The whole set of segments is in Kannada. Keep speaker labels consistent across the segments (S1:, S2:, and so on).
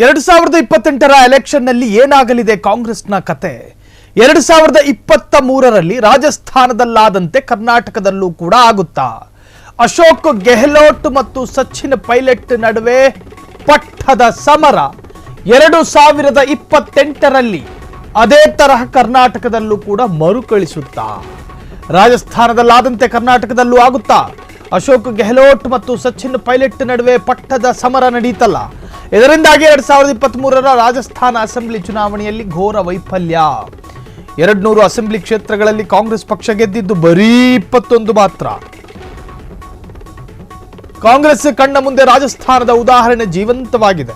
S1: 2028ರ ಎಲೆಕ್ಷನ್ನಲ್ಲಿ ಏನಾಗಲಿದೆ ಕಾಂಗ್ರೆಸ್ನ ಕತೆ? 2023ರಲ್ಲಿ ರಾಜಸ್ಥಾನದಲ್ಲಾದಂತೆ ಕರ್ನಾಟಕದಲ್ಲೂ ಕೂಡ ಆಗುತ್ತಾ? ಅಶೋಕ್ ಗೆಹ್ಲೋಟ್ ಮತ್ತು ಸಚಿನ್ ಪೈಲಟ್ ನಡುವೆ ಪಟ್ಟದ ಸಮರ 2028ರಲ್ಲಿ ಅದೇ ತರಹ ಕರ್ನಾಟಕದಲ್ಲೂ ಕೂಡ ಮರುಕಳಿಸುತ್ತಾ? ರಾಜಸ್ಥಾನದಲ್ಲಾದಂತೆ ಕರ್ನಾಟಕದಲ್ಲೂ ಆಗುತ್ತಾ? ಅಶೋಕ್ ಗೆಹ್ಲೋಟ್ ಮತ್ತು ಸಚಿನ್ ಪೈಲಟ್ ನಡುವೆ ಪಟ್ಟದ ಸಮರ ನಡೀತಲ್ಲ, ಇದರಿಂದಾಗಿ 2023ರ ರಾಜಸ್ಥಾನ ಅಸೆಂಬ್ಲಿ ಚುನಾವಣೆಯಲ್ಲಿ ಘೋರ ವೈಫಲ್ಯ. 200 ಅಸೆಂಬ್ಲಿ ಕ್ಷೇತ್ರಗಳಲ್ಲಿ ಕಾಂಗ್ರೆಸ್ ಪಕ್ಷ ಗೆದ್ದಿದ್ದು ಬರೀ 21 ಮಾತ್ರ. ಕಾಂಗ್ರೆಸ್ ಕಣ್ಣ ಮುಂದೆ ರಾಜಸ್ಥಾನದ ಉದಾಹರಣೆ ಜೀವಂತವಾಗಿದೆ.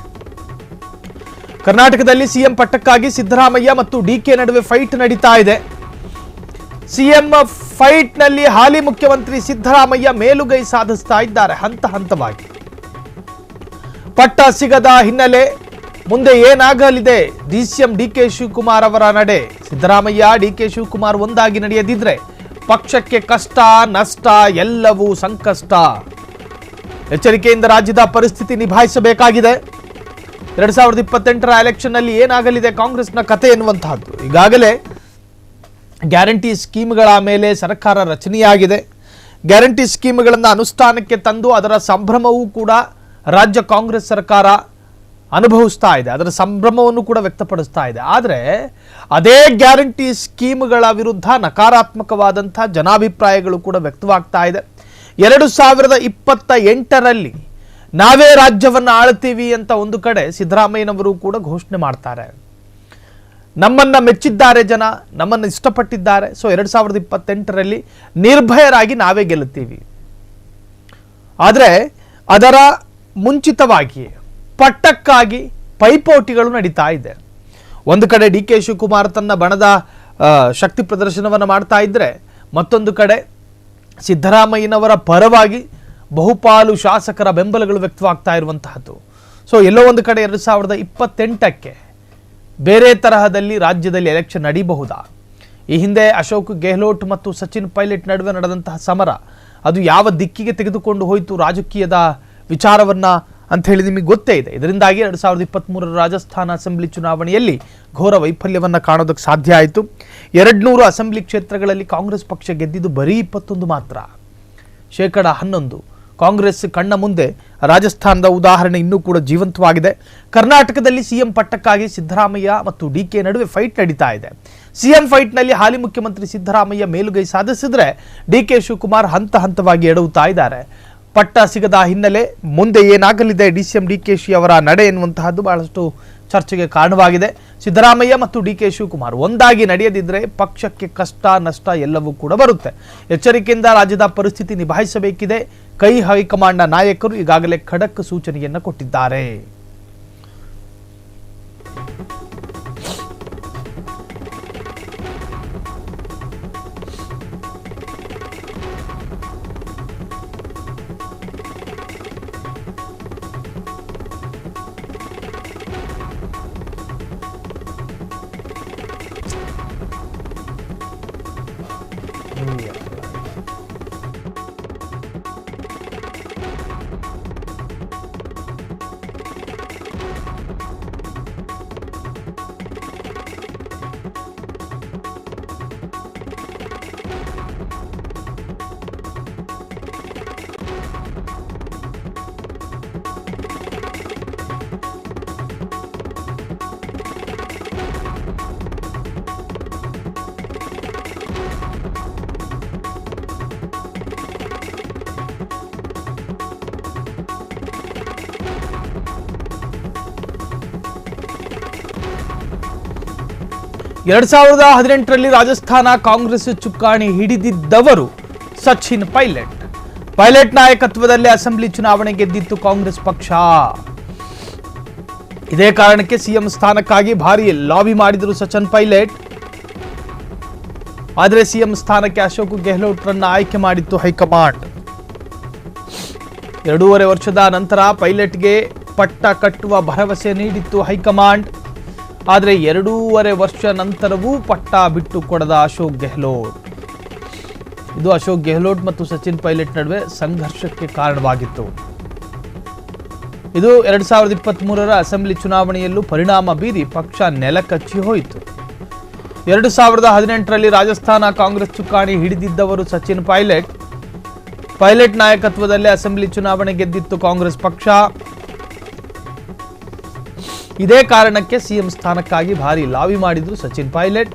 S1: ಕರ್ನಾಟಕದಲ್ಲಿ ಸಿಎಂ ಪಟ್ಟಕ್ಕಾಗಿ ಸಿದ್ದರಾಮಯ್ಯ ಮತ್ತು ಡಿಕೆ ನಡುವೆ ಫೈಟ್ ನಡೀತಾ ಇದೆ. ಸಿಎಂ ಫೈಟ್ ನಲ್ಲಿ ಹಾಲಿ ಮುಖ್ಯಮಂತ್ರಿ ಸಿದ್ದರಾಮಯ್ಯ ಮೇಲುಗೈ ಸಾಧಿಸ್ತಾ ಇದ್ದಾರೆ ಹಂತ ಹಂತವಾಗಿ. ಪಟ್ಟ ಸಿಗದ ಹಿನ್ನೆಲೆ ಮುಂದೆ ಏನಾಗಲಿದೆ ಡಿಸಿಎಂ ಡಿಕೆ ಶಿವಕುಮಾರ್ ಅವರ ನಡೆ? ಸಿದ್ದರಾಮಯ್ಯ ಡಿಕೆ ಶಿವಕುಮಾರ್ ಒಂದಾಗಿ ನಡೆಯದಿದ್ರೆ ಪಕ್ಷಕ್ಕೆ ಕಷ್ಟ ನಷ್ಟ ಎಲ್ಲವೂ ಸಂಕಷ್ಟ. ಎಚ್ಚರಿಕೆಯಿಂದ ರಾಜ್ಯದ ಪರಿಸ್ಥಿತಿ ನಿಭಾಯಿಸಬೇಕಾಗಿದೆ. 2028ರ ಎಲೆಕ್ಷನ್ ನಲ್ಲಿ ಏನಾಗಲಿದೆ ಕಾಂಗ್ರೆಸ್ನ ಕತೆ ಎನ್ನುವಂತಹದ್ದು. ಈಗಾಗಲೇ ಗ್ಯಾರಂಟಿ ಸ್ಕೀಮ್ಗಳ ಮೇಲೆ ಸರ್ಕಾರ ರಚನೆಯಾಗಿದೆ. ಗ್ಯಾರಂಟಿ ಸ್ಕೀಮ್ಗಳನ್ನು ಅನುಷ್ಠಾನಕ್ಕೆ ತಂದು ಅದರ ಸಂಭ್ರಮವೂ ಕೂಡ ರಾಜ್ಯ ಕಾಂಗ್ರೆಸ್ ಸರ್ಕಾರ ಅನುಭವಿಸ್ತಾ ಇದೆ, ಅದರ ಸಂಭ್ರಮವನ್ನು ಕೂಡ ವ್ಯಕ್ತಪಡಿಸ್ತಾ ಇದೆ. ಆದರೆ ಅದೇ ಗ್ಯಾರಂಟಿ ಸ್ಕೀಮ್ಗಳ ವಿರುದ್ಧ ನಕಾರಾತ್ಮಕವಾದಂಥ ಜನಾಭಿಪ್ರಾಯಗಳು ಕೂಡ ವ್ಯಕ್ತವಾಗ್ತಾ ಇದೆ. 2028ರಲ್ಲಿ ನಾವೇ ರಾಜ್ಯವನ್ನು ಆಳ್ತೀವಿ ಅಂತ ಒಂದು ಕಡೆ ಸಿದ್ದರಾಮಯ್ಯನವರು ಕೂಡ ಘೋಷಣೆ ಮಾಡ್ತಾರೆ. ನಮ್ಮನ್ನ ಮೆಚ್ಚಿದ್ದಾರೆ ಜನ, ನಮ್ಮನ್ನು ಇಷ್ಟಪಟ್ಟಿದ್ದಾರೆ. ಸೊ 2028ರಲ್ಲಿ ನಿರ್ಭಯರಾಗಿ ನಾವೇ ಗೆಲ್ಲುತ್ತೀವಿ. ಆದರೆ ಅದರ ಮುಂಚಿತವಾಗಿ ಪಟ್ಟಕ್ಕಾಗಿ ಪೈಪೋಟಿಗಳು ನಡೀತಾ ಇದೆ. ಒಂದು ಕಡೆ ಡಿ ಕೆ ಶಿವಕುಮಾರ್ ತನ್ನ ಬಣದ ಶಕ್ತಿ ಪ್ರದರ್ಶನವನ್ನು ಮಾಡ್ತಾ ಇದ್ರೆ, ಮತ್ತೊಂದು ಕಡೆ ಸಿದ್ದರಾಮಯ್ಯನವರ ಪರವಾಗಿ ಬಹುಪಾಲು ಶಾಸಕರ ಬೆಂಬಲಗಳು ವ್ಯಕ್ತವಾಗ್ತಾ ಇರುವಂತಹದ್ದು. ಸೊ ಎಲ್ಲೋ ಒಂದು ಕಡೆ 2028ಕ್ಕೆ ಬೇರೆ ತರಹದಲ್ಲಿ ರಾಜ್ಯದಲ್ಲಿ ಎಲೆಕ್ಷನ್ ನಡೀಬಹುದಾ? ಈ ಹಿಂದೆ ಅಶೋಕ್ ಗೆಹ್ಲೋಟ್ ಮತ್ತು ಸಚಿನ್ ಪೈಲಟ್ ನಡುವೆ ನಡೆದಂತಹ ಸಮರ ಅದು ಯಾವ ದಿಕ್ಕಿಗೆ ತೆಗೆದುಕೊಂಡು ಹೋಯಿತು ರಾಜಕೀಯದ ವಿಚಾರವನ್ನ ಅಂತ ಹೇಳಿ ನಿಮಗೆ ಗೊತ್ತೇ ಇದೆ. ಇದರಿಂದಾಗಿ 2023ರ ರಾಜಸ್ಥಾನ ಅಸೆಂಬ್ಲಿ ಚುನಾವಣೆಯಲ್ಲಿ ಘೋರ ವೈಫಲ್ಯವನ್ನು ಕಾಣೋದಕ್ಕೆ ಸಾಧ್ಯ ಆಯಿತು. 200 ಅಸೆಂಬ್ಲಿ ಕ್ಷೇತ್ರಗಳಲ್ಲಿ ಕಾಂಗ್ರೆಸ್ ಪಕ್ಷ ಗೆದ್ದಿದ್ದು ಬರೀ 21 ಮಾತ್ರ, 11%. ಕಾಂಗ್ರೆಸ್ ಕಣ್ಣ ಮುಂದೆ ರಾಜಸ್ಥಾನದ ಉದಾಹರಣೆ ಇನ್ನೂ ಕೂಡ ಜೀವಂತವಾಗಿದೆ. ಕರ್ನಾಟಕದಲ್ಲಿ ಸಿಎಂ ಪಟ್ಟಕ್ಕಾಗಿ ಸಿದ್ದರಾಮಯ್ಯ ಮತ್ತು ಡಿಕೆ ನಡುವೆ ಫೈಟ್ ನಡೀತಾ ಇದೆ. ಸಿಎಂ ಫೈಟ್ನಲ್ಲಿ ಹಾಲಿ ಮುಖ್ಯಮಂತ್ರಿ ಸಿದ್ದರಾಮಯ್ಯ ಮೇಲುಗೈ ಸಾಧಿಸಿದ್ರೆ ಡಿಕೆ ಶಿವಕುಮಾರ್ ಹಂತ ಹಂತವಾಗಿ ಎಡವುತ್ತಾ ಇದ್ದಾರೆ. ಪಟ್ಟ ಸಿಗದ ಹಿನ್ನೆಲೆ ಮುಂದೆ ಏನಾಗಲಿದೆ ಡಿಸಿಎಂ ಡಿಕೆಶಿ ಅವರ ನಡೆ ಎನ್ನುವಂತಹದ್ದು ಬಹಳಷ್ಟು ಚರ್ಚೆಗೆ ಕಾರಣವಾಗಿದೆ. ಸಿದ್ದರಾಮಯ್ಯ ಮತ್ತು ಡಿಕೆ ಶಿವಕುಮಾರ್ ಒಂದಾಗಿ ನಡೆಯದಿದ್ರೆ ಪಕ್ಷಕ್ಕೆ ಕಷ್ಟ ನಷ್ಟ ಎಲ್ಲವೂ ಕೂಡ ಬರುತ್ತೆ. ಎಚ್ಚರಿಕೆಯಿಂದ ರಾಜ್ಯದ ಪರಿಸ್ಥಿತಿ ನಿಭಾಯಿಸಬೇಕಿದೆ. ಹೈಕಮಾಂಡ್ನ ನಾಯಕರು ಈಗಾಗಲೇ ಖಡಕ್ ಸೂಚನೆಯನ್ನು ಕೊಟ್ಟಿದ್ದಾರೆ. ಎರಡ್ 2018ರಲ್ಲಿ ರಾಜಸ್ಥಾನ ಕಾಂಗ್ರೆಸ್ ಚುಕ್ಕಾಣಿ ಹಿಡಿದಿದ್ದವರು ಸಚಿನ್ ಪೈಲಟ್ ನಾಯಕತ್ವದಲ್ಲಿ ಅಸೆಂಬ್ಲಿ ಚುನಾವಣೆ ಗೆದ್ದಿತ್ತು ಕಾಂಗ್ರೆಸ್ ಪಕ್ಷ. ಇದೇ ಕಾರಣಕ್ಕೆ ಸಿಎಂ ಸ್ಥಾನಕ್ಕಾಗಿ ಭಾರಿ ಲಾಬಿ ಮಾಡಿದರು ಸಚಿನ್ ಪೈಲಟ್. ಆದರೆ ಸಿಎಂ ಸ್ಥಾನಕ್ಕೆ ಅಶೋಕ್ ಗೆಹ್ಲೋಟ್ರನ್ನ ಆಯ್ಕೆ ಮಾಡಿತ್ತು ಹೈಕಮಾಂಡ್. 2.5 ವರ್ಷದ ನಂತರ ಪೈಲಟ್ಗೆ ಪಟ್ಟ ಕಟ್ಟುವ ಭರವಸೆ ನೀಡಿತ್ತು ಹೈಕಮಾಂಡ್. ಆದರೆ 2.5 ವರ್ಷ ನಂತರವೂ ಪಟ್ಟ ಬಿಟ್ಟು ಕೊಡದ ಅಶೋಕ್ ಗೆಹ್ಲೋಟ್. ಇದು ಅಶೋಕ್ ಗೆಹ್ಲೋಟ್ ಮತ್ತು ಸಚಿನ್ ಪೈಲಟ್ ನಡುವೆ ಸಂಘರ್ಷಕ್ಕೆ ಕಾರಣವಾಗಿತ್ತು. ಇದು 2023ರ ಅಸೆಂಬ್ಲಿ ಚುನಾವಣೆಯಲ್ಲೂ ಪರಿಣಾಮ ಬೀರಿ ಪಕ್ಷ ನೆಲಕಚ್ಚಿ ಹೋಯಿತು. 2018ರಲ್ಲಿ ರಾಜಸ್ಥಾನ ಕಾಂಗ್ರೆಸ್ ಚುಕ್ಕಾಣಿ ಹಿಡಿದಿದ್ದವರು ಸಚಿನ್ ಪೈಲಟ್ ನಾಯಕತ್ವದಲ್ಲೇ ಅಸೆಂಬ್ಲಿ ಚುನಾವಣೆ ಗೆದ್ದಿತ್ತು ಕಾಂಗ್ರೆಸ್ ಪಕ್ಷ. ಇದೇ ಕಾರಣಕ್ಕೆ ಸಿಎಂ ಸ್ಥಾನಕ್ಕಾಗಿ ಭಾರಿ ಲಾಬಿ ಮಾಡಿದ್ರು ಸಚಿನ್ ಪೈಲಟ್.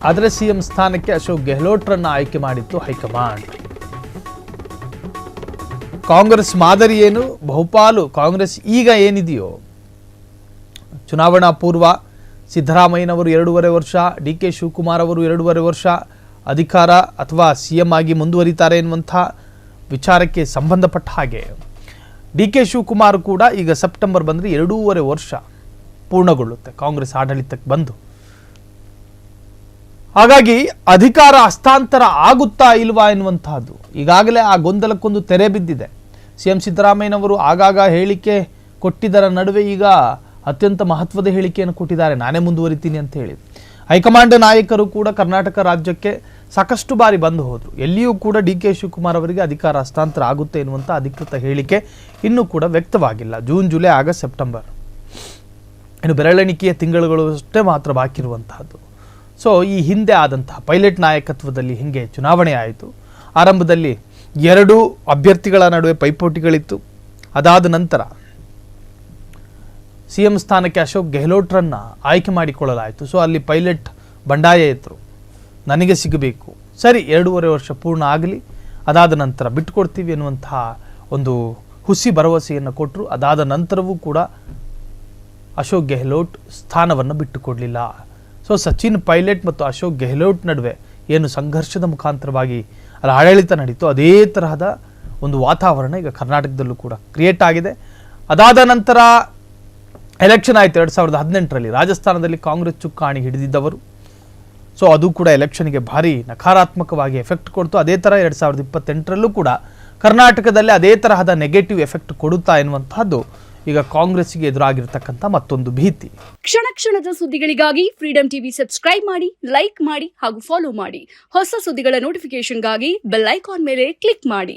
S1: ಆದರೆ ಸಿಎಂ ಸ್ಥಾನಕ್ಕೆ ಅಶೋಕ್ ಗೆಹ್ಲೋಟ್ರನ್ನ ಆಯ್ಕೆ ಮಾಡಿತ್ತು ಹೈಕಮಾಂಡ್. ಕಾಂಗ್ರೆಸ್ ಮಾದರಿ ಏನು? ಬಹುಪಾಲು ಕಾಂಗ್ರೆಸ್ ಈಗ ಏನಿದೆಯೋ, ಚುನಾವಣಾ ಪೂರ್ವ ಸಿದ್ದರಾಮಯ್ಯನವರು 2.5 ವರ್ಷ, ಡಿ.ಕೆ. ಶಿವಕುಮಾರ್ ಅವರು 2.5 ವರ್ಷ ಅಧಿಕಾರ ಅಥವಾ ಸಿಎಂ ಆಗಿ ಮುಂದುವರಿತಾರೆ ಎನ್ನುವಂಥ ವಿಚಾರಕ್ಕೆ ಸಂಬಂಧಪಟ್ಟ ಹಾಗೆ ಡಿ.ಕೆ. ಶಿವಕುಮಾರ್ ಕೂಡ ಈಗ ಸೆಪ್ಟೆಂಬರ್ ಬಂದರೆ 2.5 ವರ್ಷ ಪೂರ್ಣಗೊಳ್ಳುತ್ತೆ ಕಾಂಗ್ರೆಸ್ ಆಡಳಿತಕ್ಕೆ ಬಂದು. ಹಾಗಾಗಿ ಅಧಿಕಾರ ಹಸ್ತಾಂತರ ಆಗುತ್ತಾ ಇಲ್ವಾ ಎನ್ನುವಂತಹದ್ದು ಈಗಾಗಲೇ ಆ ಗೊಂದಲಕ್ಕೊಂದು ತೆರೆ ಬಿದ್ದಿದೆ. ಸಿಎಂ ಸಿದ್ದರಾಮಯ್ಯನವರು ಆಗಾಗ ಹೇಳಿಕೆ ಕೊಟ್ಟಿದ್ದರ ನಡುವೆ ಈಗ ಅತ್ಯಂತ ಮಹತ್ವದ ಹೇಳಿಕೆಯನ್ನು ಕೊಟ್ಟಿದ್ದಾರೆ, ನಾನೇ ಮುಂದುವರಿತೀನಿ ಅಂತ ಹೇಳಿ. ಹೈಕಮಾಂಡ್ ನಾಯಕರು ಕೂಡ ಕರ್ನಾಟಕ ರಾಜ್ಯಕ್ಕೆ ಸಾಕಷ್ಟು ಬಾರಿ ಬಂದು ಹೋದರು. ಎಲ್ಲಿಯೂ ಕೂಡ ಡಿ.ಕೆ. ಶಿವಕುಮಾರ್ ಅವರಿಗೆ ಅಧಿಕಾರ ಹಸ್ತಾಂತರ ಆಗುತ್ತೆ ಎನ್ನುವಂಥ ಅಧಿಕೃತ ಹೇಳಿಕೆ ಇನ್ನೂ ಕೂಡ ವ್ಯಕ್ತವಾಗಿಲ್ಲ. ಜೂನ್, ಜುಲೈ, ಆಗಸ್ಟ್, ಸೆಪ್ಟೆಂಬರ್ ಇನ್ನು ಬೆರಳೆಣಿಕೆಯ ತಿಂಗಳುಗಳು ಅಷ್ಟೇ ಮಾತ್ರ ಬಾಕಿ ಇರುವಂತಹದ್ದು. ಸೊ ಈ ಹಿಂದೆ ಆದಂತಹ ಪೈಲಟ್ ನಾಯಕತ್ವದಲ್ಲಿ ಹಿಂಗೆ ಚುನಾವಣೆ ಆಯಿತು. ಆರಂಭದಲ್ಲಿ 2 ಅಭ್ಯರ್ಥಿಗಳ ನಡುವೆ ಪೈಪೋಟಿಗಳಿತ್ತು. ಅದಾದ ನಂತರ ಸಿಎಂ ಸ್ಥಾನಕ್ಕೆ ಅಶೋಕ್ ಗೆಹ್ಲೋಟ್ರನ್ನ ಆಯ್ಕೆ ಮಾಡಿಕೊಳ್ಳಲಾಯಿತು. ಸೊ ಅಲ್ಲಿ ಪೈಲಟ್ ಬಂಡಾಯ ಎತ್ತರು, ನನಗೆ ಸಿಗಬೇಕು, ಸರಿ 2.5 ವರ್ಷ ಪೂರ್ಣ ಆಗಲಿ, ಅದಾದ ನಂತರ ಬಿಟ್ಟುಕೊಡ್ತೀವಿ ಎನ್ನುವಂತಹ ಒಂದು ಹುಸಿ ಭರವಸೆಯನ್ನು ಕೊಟ್ಟರು. ಅದಾದ ನಂತರವೂ ಕೂಡ ಅಶೋಕ್ ಗೆಹ್ಲೋಟ್ ಸ್ಥಾನವನ್ನು ಬಿಟ್ಟುಕೊಡಲಿಲ್ಲ. ಸೊ ಸಚಿನ್ ಪೈಲಟ್ ಮತ್ತು ಅಶೋಕ್ ಗೆಹ್ಲೋಟ್ ನಡುವೆ ಏನು ಸಂಘರ್ಷದ ಮುಖಾಂತರವಾಗಿ ಅಲ್ಲಿ ಆಡಳಿತ ನಡೀತು, ಅದೇ ತರಹದ ಒಂದು ವಾತಾವರಣ ಈಗ ಕರ್ನಾಟಕದಲ್ಲೂ ಕೂಡ ಕ್ರಿಯೇಟ್ ಆಗಿದೆ. ಅದಾದ ನಂತರ ಎಲೆಕ್ಷನ್ ಆಯಿತು 2018ರಲ್ಲಿ. ರಾಜಸ್ಥಾನದಲ್ಲಿ ಕಾಂಗ್ರೆಸ್ ಚುಕ್ಕಾಣಿ ಹಿಡಿದಿದ್ದವರು. ಸೊ ಅದು ಕೂಡ ಎಲೆಕ್ಷನ್ಗೆ ಭಾರಿ ನಕಾರಾತ್ಮಕವಾಗಿ ಎಫೆಕ್ಟ್ ಕೊಡ್ತು. ಅದೇ ಥರ 2028ರಲ್ಲೂ ಕೂಡ ಕರ್ನಾಟಕದಲ್ಲಿ ಅದೇ ತರಹದ ನೆಗೆಟಿವ್ ಎಫೆಕ್ಟ್ ಕೊಡುತ್ತಾ ಎನ್ನುವಂತಹದ್ದು ಈಗ ಕಾಂಗ್ರೆಸ್ಗೆ ಎದುರಾಗಿರ್ತಕ್ಕಂಥ ಮತ್ತೊಂದು ಭೀತಿ.
S2: ಕ್ಷಣ ಕ್ಷಣದ ಸುದ್ದಿಗಳಿಗಾಗಿ ಫ್ರೀಡಂ ಟಿವಿ ಸಬ್ಸ್ಕ್ರೈಬ್ ಮಾಡಿ, ಲೈಕ್ ಮಾಡಿ ಹಾಗೂ ಫಾಲೋ ಮಾಡಿ. ಹೊಸ ಸುದ್ದಿಗಳ ನೋಟಿಫಿಕೇಶನ್ಗಾಗಿ ಬೆಲ್ ಐಕಾನ್ ಮೇಲೆ ಕ್ಲಿಕ್ ಮಾಡಿ.